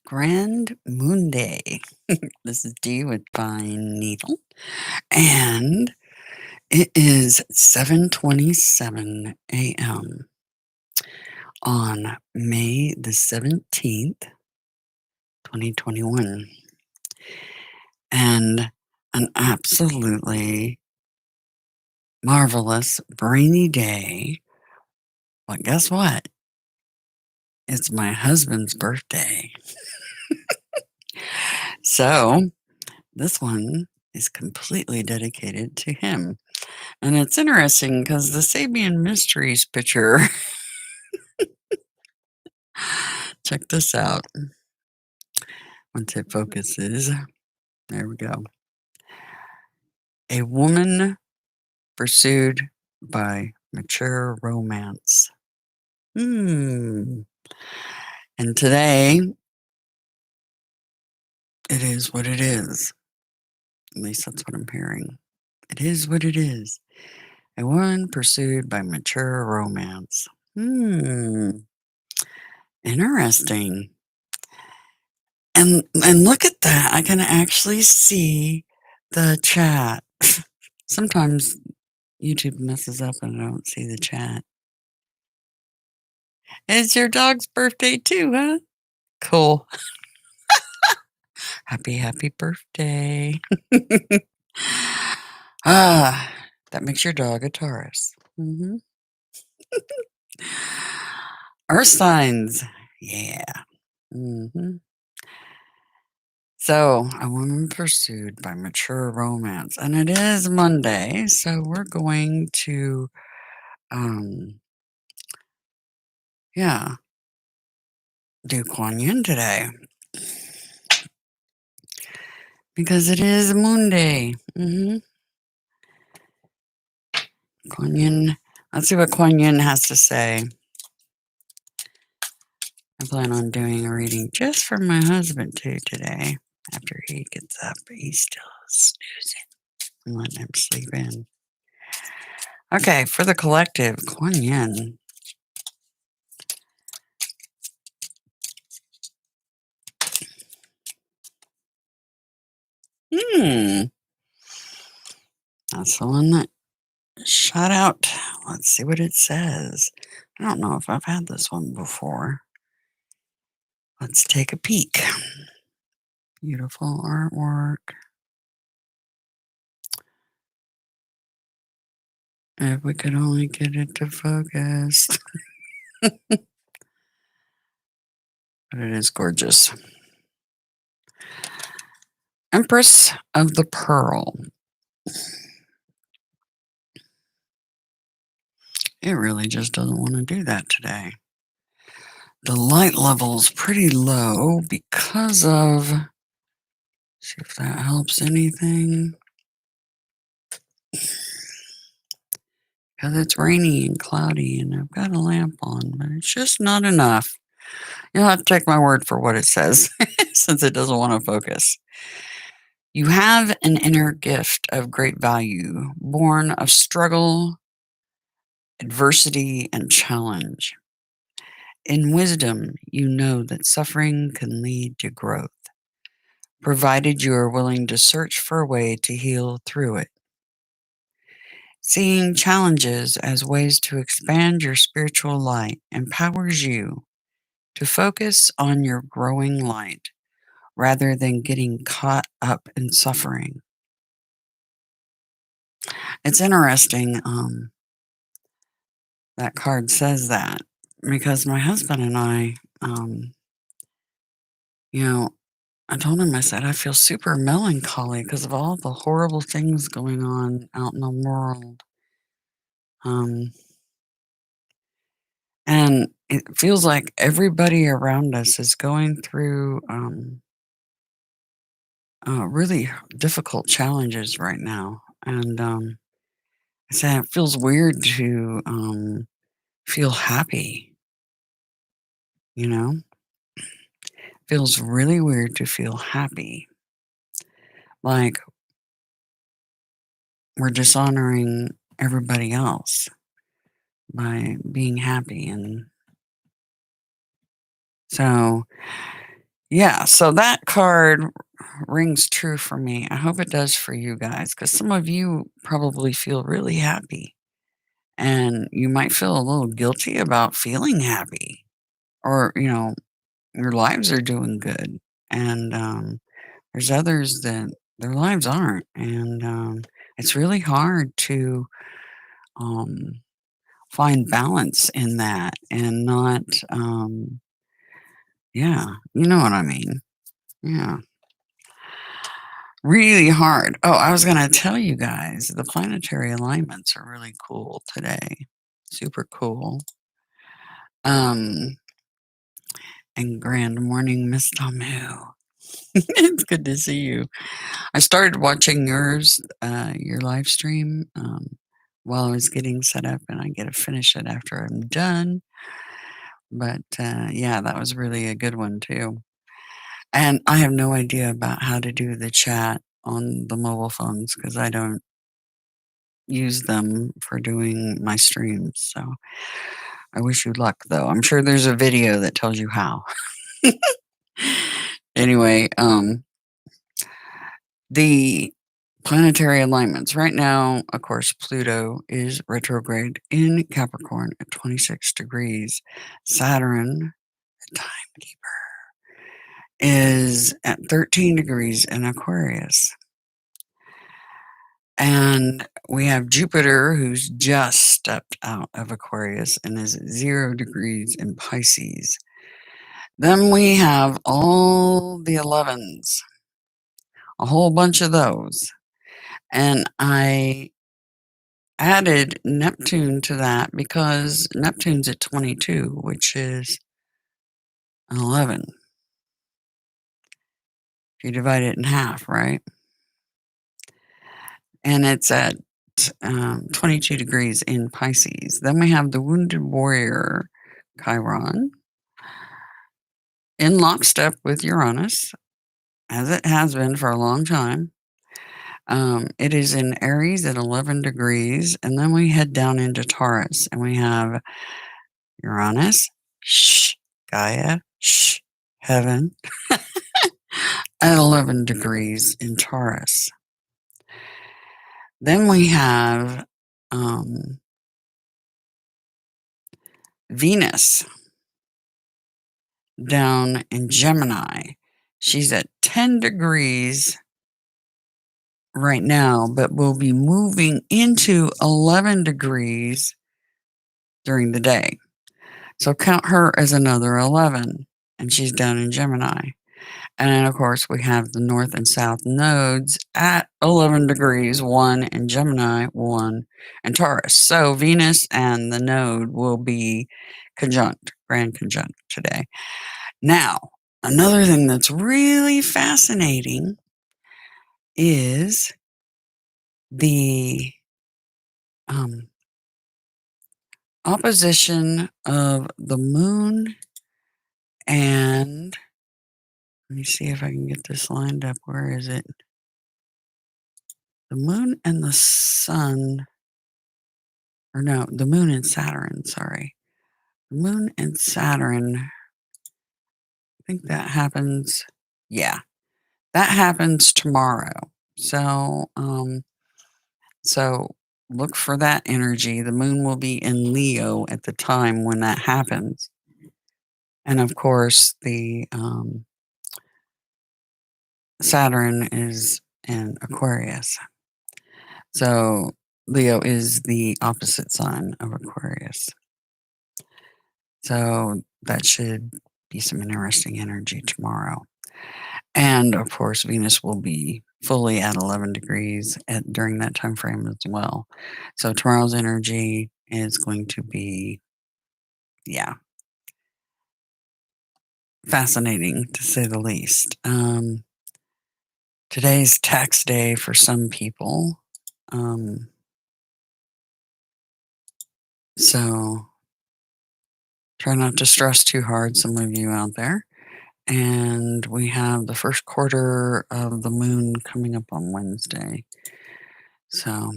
Grand Moon Day. This is Dee with Pine Needle, and it is 7:27 a.m. on May the 17th, 2021, and an absolutely marvelous brainy day. But guess what? It's my husband's birthday. So this one is completely dedicated to him. And it's interesting because the Sabian Mysteries picture, check this out. Once it focuses, there we go. A woman pursued by mature romance. And today, it is what it is. At least that's what I'm hearing. It is what it is. A woman pursued by mature romance. Interesting. And look at that. I can actually see the chat. Sometimes YouTube messes up and I don't see the chat. It's your dog's birthday too, huh? Cool. Happy birthday. That makes your dog a Taurus. Earth signs. Yeah. So, a woman pursued by mature romance. And it is Monday, so we're going to, do Kuan Yin today. Because it is Moon Day. Kuan Yin. Let's see what Kuan Yin has to say. I plan on doing a reading just for my husband too today. After he gets up, he's still snoozing. I'm letting him sleep in. Okay, for the collective, Kuan Yin. That's the one that shot out. Let's see what it says. I don't know if I've had this one before. Let's take a peek. Beautiful artwork. If we could only get it to focus. But it is gorgeous. Empress of the Pearl. It really just doesn't want to do that today. The light level is pretty low because of, see if that helps anything. Because it's rainy and cloudy and I've got a lamp on, but it's just not enough. You'll have to take my word for what it says since it doesn't want to focus. You have an inner gift of great value, born of struggle, adversity, and challenge. In wisdom, you know that suffering can lead to growth, provided you are willing to search for a way to heal through it. Seeing challenges as ways to expand your spiritual light empowers you to focus on your growing light rather than getting caught up in suffering. It's interesting that card says that because my husband and I, I told him, I said, I feel super melancholy because of all the horrible things going on out in the world. And it feels like everybody around us is going through really difficult challenges right now. And I said, it feels weird to feel happy, you know? Feels really weird to feel happy. Like we're dishonoring everybody else by being happy. And so, Yeah, so that card rings true for me. I hope it does for you guys, because some of you probably feel really happy, and you might feel a little guilty about feeling happy, or your lives are doing good, and there's others that their lives aren't, and it's really hard to um, find balance in that and not, yeah, you know what I mean. Yeah. Really hard. Oh, I was gonna tell you guys, the planetary alignments are really cool today. Super cool. Um, and grand morning, Miss Tamu. It's good to see you. I started watching your live stream, while I was getting set up, and I get to finish it after I'm done. But yeah, that was really a good one too. And I have no idea about how to do the chat on the mobile phones because I don't use them for doing my streams. So I wish you luck, though. I'm sure there's a video that tells you how. Anyway, the planetary alignments. Right now, of course, Pluto is retrograde in Capricorn at 26 degrees. Saturn, the timekeeper, is at 13 degrees in Aquarius. And we have Jupiter, who's just stepped out of Aquarius and is at 0 degrees in Pisces. Then we have all the 11s, a whole bunch of those. And I added Neptune to that because Neptune's at 22, which is an 11. If you divide it in half, right? And it's at 22 degrees in Pisces. Then we have the Wounded Warrior Chiron in lockstep with Uranus, as it has been for a long time. It is in Aries at 11 degrees, and then we head down into Taurus, and we have Uranus, Gaia, heaven, at 11 degrees in Taurus. Then we have Venus down in Gemini. She's at 10 degrees right now, but will be moving into 11 degrees during the day. So count her as another 11, and she's down in Gemini. And then, of course, we have the North and South nodes at 11 degrees, one in Gemini, one in Taurus. So Venus and the node will be conjunct, grand conjunct today. Now, another thing that's really fascinating is the opposition of the moon and let me see if I can get this lined up. Where is it? The moon and the sun, or no, the moon and Saturn, sorry. The moon and Saturn, I think that happens, yeah, that happens tomorrow. So, so look for that energy. The moon will be in Leo at the time when that happens. And of course, the Saturn is in Aquarius. So Leo is the opposite sign of Aquarius. So that should be some interesting energy tomorrow. And of course, Venus will be fully at 11 degrees during that time frame as well. So tomorrow's energy is going to be, yeah, fascinating to say the least. Today's tax day for some people. So try not to stress too hard, some of you out there. And we have the first quarter of the moon coming up on Wednesday. So,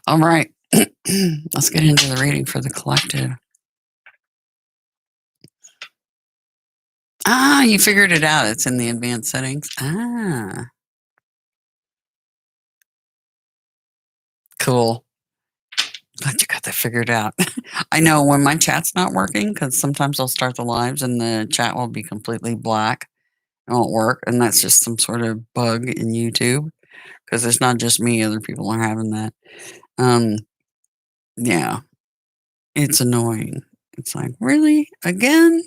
all right, let's get into the reading for the collective. Ah, you figured it out. It's in the advanced settings. Ah, cool. Glad you got that figured out. I know when my chat's not working, because sometimes I'll start the lives and the chat will be completely black. It won't work. And that's just some sort of bug in YouTube because it's not just me, other people are having that. Um, yeah, it's annoying. It's like, really? Again?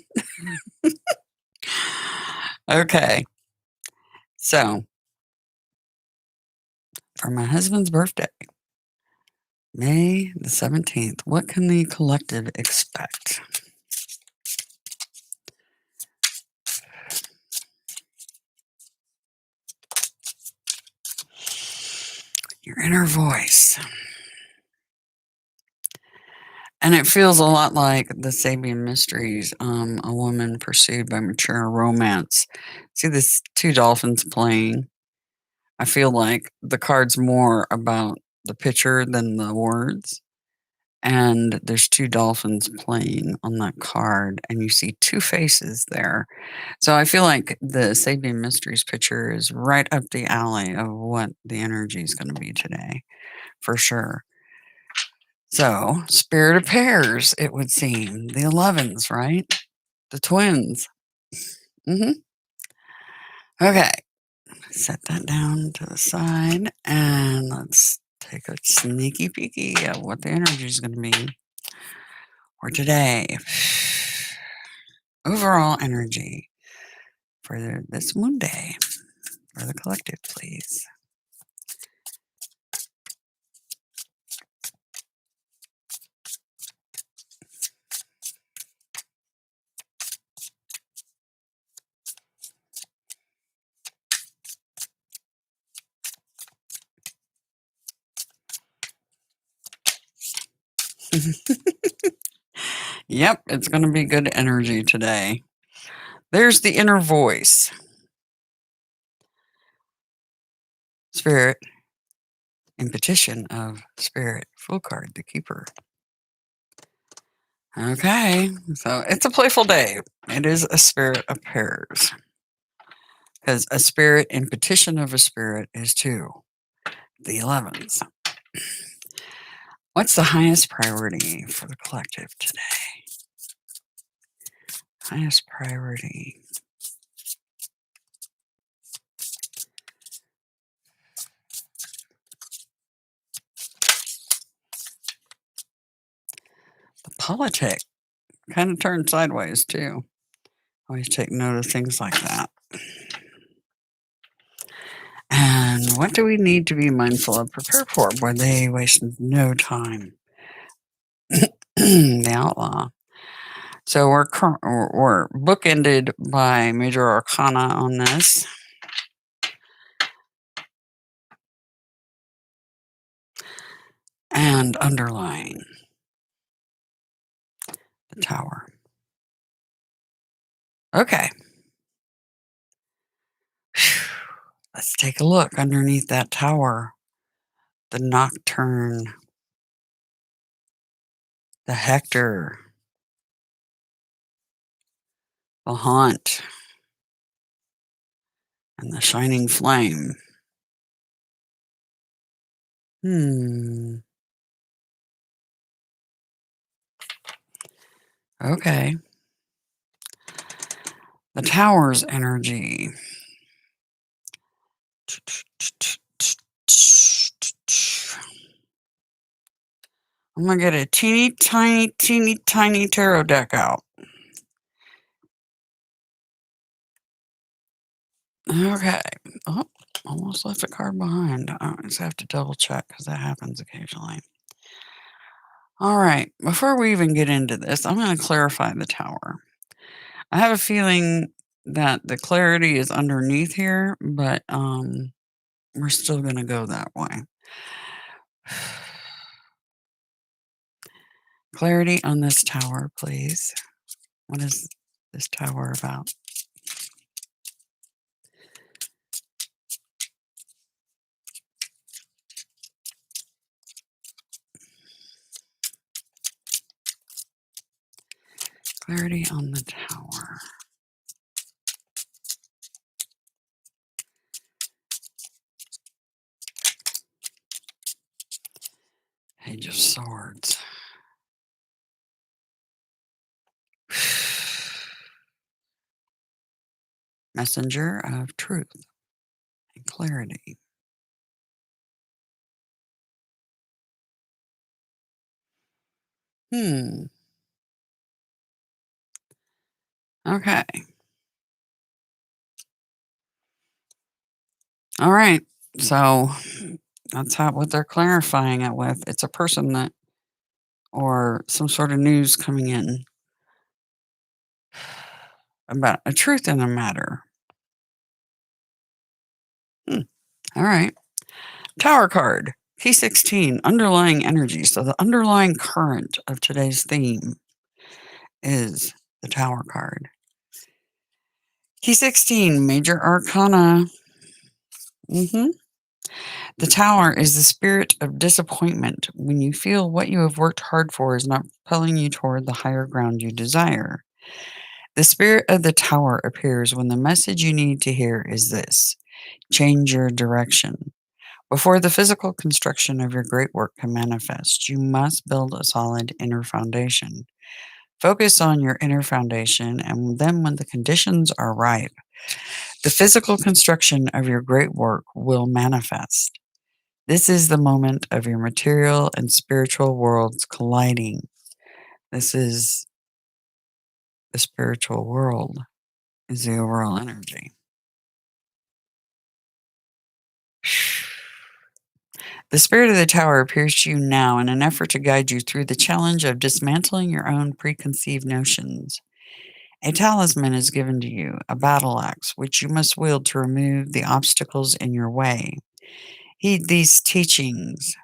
Okay. So, for my husband's birthday, May the 17th, what can the collective expect? Your inner voice. And it feels a lot like the Sabian Mysteries, a woman pursued by mature romance. See this two dolphins playing? I feel like the card's more about the picture than the words. And there's two dolphins playing on that card, and you see two faces there. So I feel like the Sabian Mysteries picture is right up the alley of what the energy is going to be today, for sure. So, spirit of pairs, it would seem. The 11s, right? The twins. Hmm. Okay. Set that down to the side and let's take a sneaky peeky at what the energy is going to be for today. Overall energy for this Monday for the collective, please. Yep, it's going to be good energy today. There's the inner voice. Spirit in petition of spirit. Full card, the keeper. Okay, so it's a playful day. It is a spirit of pairs. Because a spirit in petition of a spirit is two, the 11s. What's the highest priority for the collective today? Highest priority. The politic kind of turned sideways too. Always take note of things like that. And what do we need to be mindful of, prepare for? Boy, they wasted no time. The outlaw. So we're bookended by major arcana on this. And underlying the tower. Okay. Let's take a look underneath that tower. The Nocturne, the Hector, the Haunt, and the Shining Flame. Okay. The tower's energy. I'm going to get a teeny tiny tarot deck out. Okay. Oh, almost left a card behind. I just have to double check because that happens occasionally. All right. Before we even get into this, I'm going to clarify the tower. I have a feeling that the clarity is underneath here, but we're still going to go that way. Clarity on this tower, please. What is this tower about? Clarity on the tower. Page of Swords. Messenger of truth and clarity. Okay. All right. So that's what they're clarifying it with. It's a person that, or some sort of news coming in about a truth in the matter. All right. Tower card. P16, underlying energy. So the underlying current of today's theme is the Tower card. P16, major arcana. The Tower is the spirit of disappointment when you feel what you have worked hard for is not propelling you toward the higher ground you desire. The spirit of the Tower appears when the message you need to hear is this: change your direction. Before the physical construction of your great work can manifest, you must build a solid inner foundation. Focus on your inner foundation, and then when the conditions are ripe, the physical construction of your great work will manifest. This is the moment of your material and spiritual worlds colliding. This is the spiritual world, is the overall energy. The spirit of the Tower appears to you now in an effort to guide you through the challenge of dismantling your own preconceived notions. A talisman is given to you, a battle axe, which you must wield to remove the obstacles in your way. Heed these teachings.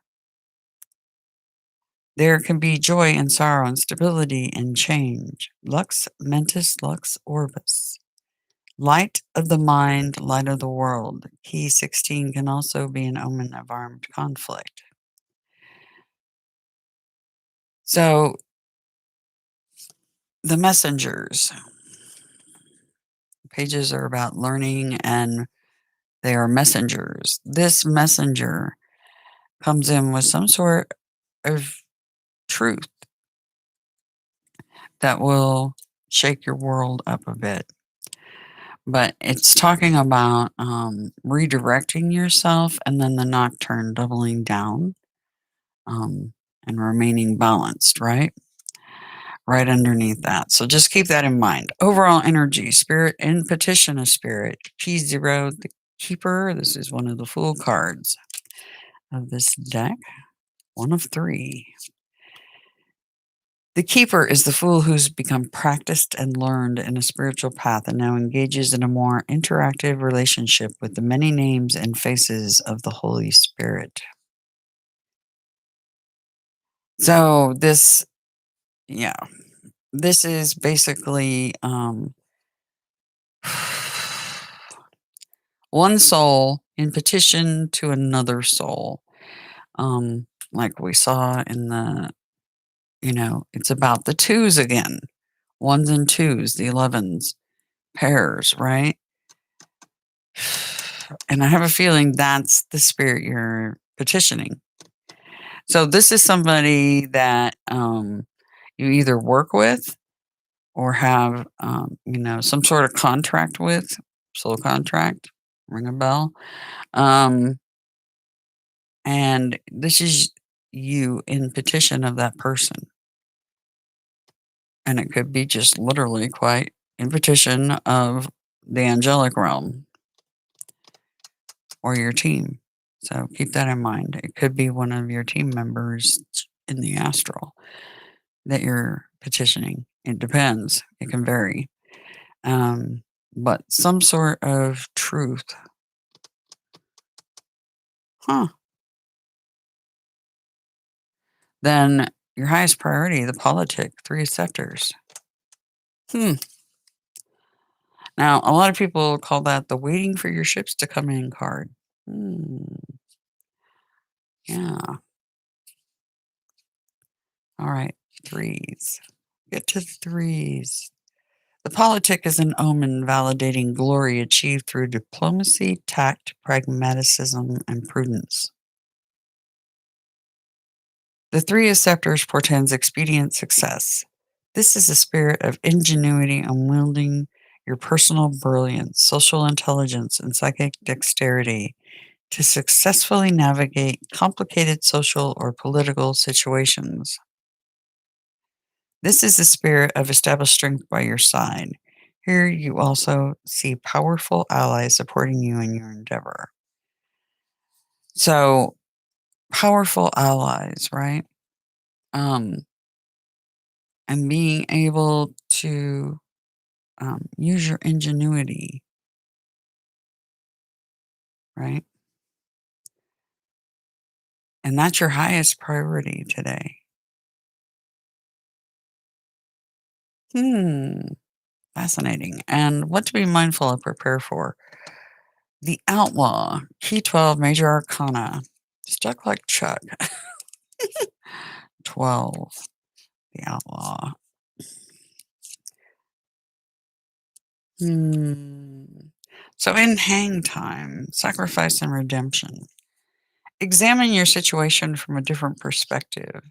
There can be joy and sorrow and stability and change. Lux mentis lux orbis. Light of the mind, light of the world. Key 16 can also be an omen of armed conflict. So, the messengers. Pages are about learning and they are messengers. This messenger comes in with some sort of truth that will shake your world up a bit. But it's talking about redirecting yourself and then the nocturne doubling down and remaining balanced, right? Right underneath that. So just keep that in mind. Overall energy, spirit in petition of spirit. P0, the keeper. This is one of the Fool cards of this deck. One of three. The keeper is the fool who's become practiced and learned in a spiritual path and now engages in a more interactive relationship with the many names and faces of the Holy Spirit. So this is basically one soul in petition to another soul. Like we saw in the, it's about the twos again. Ones and twos, the 11s, pairs, right? And I have a feeling that's the spirit you're petitioning. So this is somebody that you either work with or have, some sort of contract with, soul contract, ring a bell. And this is you in petition of that person. And it could be just literally quite in petition of the angelic realm or your team. So keep that in mind. It could be one of your team members in the astral that you're petitioning. It depends. It can vary. But some sort of truth. Huh. Then your highest priority, the politic, 3 scepters. Now, a lot of people call that the waiting for your ships to come in card. Yeah. All right. 3s. Get to 3s. The politic is an omen validating glory achieved through diplomacy, tact, pragmatism, and prudence. The Three of Scepters portends expedient success. This is a spirit of ingenuity and wielding your personal brilliance, social intelligence, and psychic dexterity to successfully navigate complicated social or political situations. This is the spirit of established strength by your side. Here you also see powerful allies supporting you in your endeavor. So, powerful allies, right? Um, and being able to use your ingenuity, right? And that's your highest priority today. Hmm, fascinating. And what to be mindful of, prepare for. The Outlaw, Key 12, Major Arcana. Stuck like Chuck. 12, the Outlaw. Hmm. So in hang time, sacrifice and redemption. Examine your situation from a different perspective.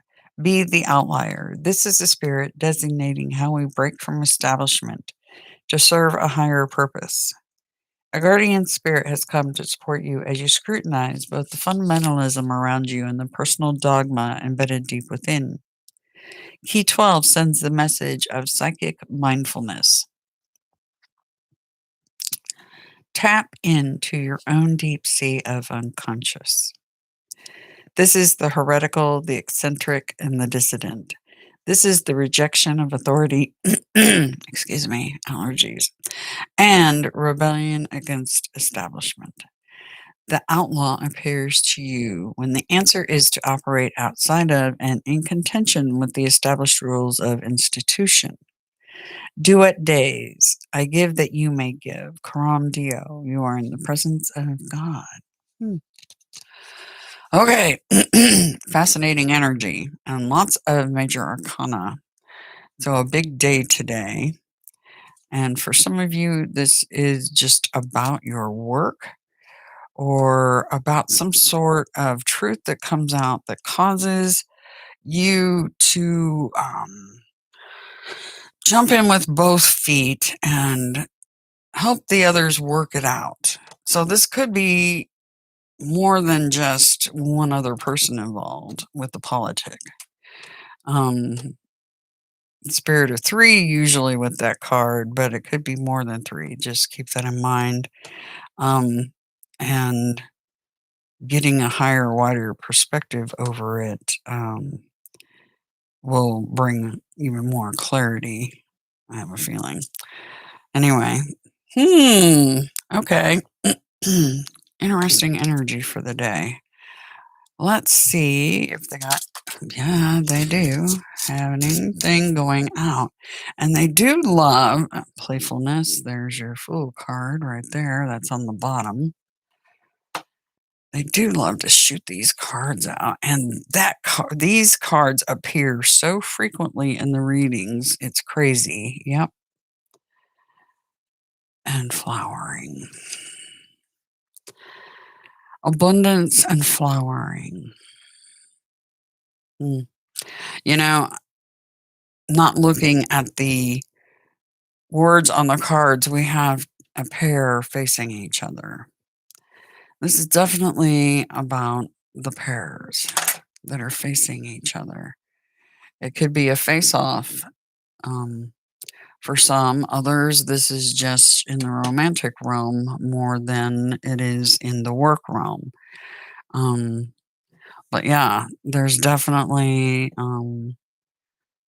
Be the outlier. This is the spirit designating how we break from establishment to serve a higher purpose. A guardian spirit has come to support you as you scrutinize both the fundamentalism around you and the personal dogma embedded deep within. Key 12 sends the message of psychic mindfulness. Tap into your own deep sea of unconscious. This is the heretical, the eccentric, and the dissident. This is the rejection of authority, excuse me, allergies, and rebellion against establishment. The outlaw appears to you when the answer is to operate outside of and in contention with the established rules of institution. Duet days. I give that you may give. Karam Dio. You are in the presence of God. Hmm. Okay. Fascinating energy and lots of major arcana. So a big day today. And for some of you, this is just about your work or about some sort of truth that comes out that causes you to jump in with both feet and help the others work it out. So this could be more than just one other person involved with the politic. Um, Spirit of three usually with that card, but it could be more than three. Just keep that in mind. And getting a higher, wider perspective over it will bring even more clarity. I have a feeling. Anyway, okay. Interesting energy for the day. Let's see if they got, yeah, they do have anything going out. And they do love playfulness. There's your Fool card right there. That's on the bottom. They do love to shoot these cards out. And these cards appear so frequently in the readings. It's crazy. Yep. And flowering. Abundance and flowering. You know, not looking at the words on the cards, we have a pair facing each other. This is definitely about the pairs that are facing each other. It could be a face-off for some. Others, this is just in the romantic realm more than it is in the work realm. But yeah, there's definitely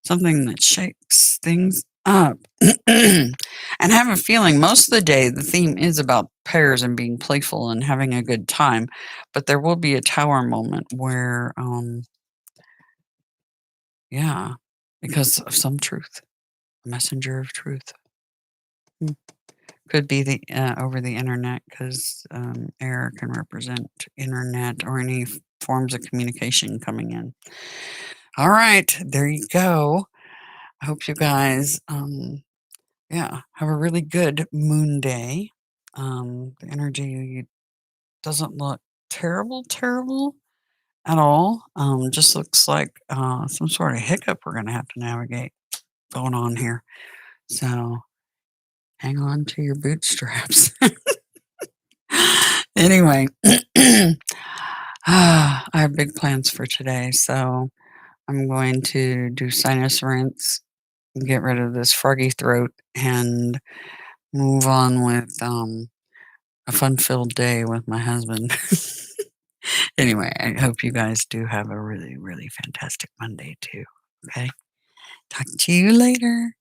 something that shakes things up. And I have a feeling most of the day the theme is about pairs and being playful and having a good time. But there will be a tower moment where, yeah, because of some truth, a messenger of truth. Could be the over the internet because air can represent internet or any forms of communication coming in. All right, there you go. I hope you guys, yeah, have a really good moon day. The energy doesn't look terrible, terrible. at all. Just looks like some sort of hiccup we're going to have to navigate going on here. So hang on to your bootstraps. Anyway, I have big plans for today. So I'm going to do sinus rinse, get rid of this froggy throat, and move on with a fun filled day with my husband. Anyway, I hope you guys do have a really, really fantastic Monday too. Okay. Talk to you later.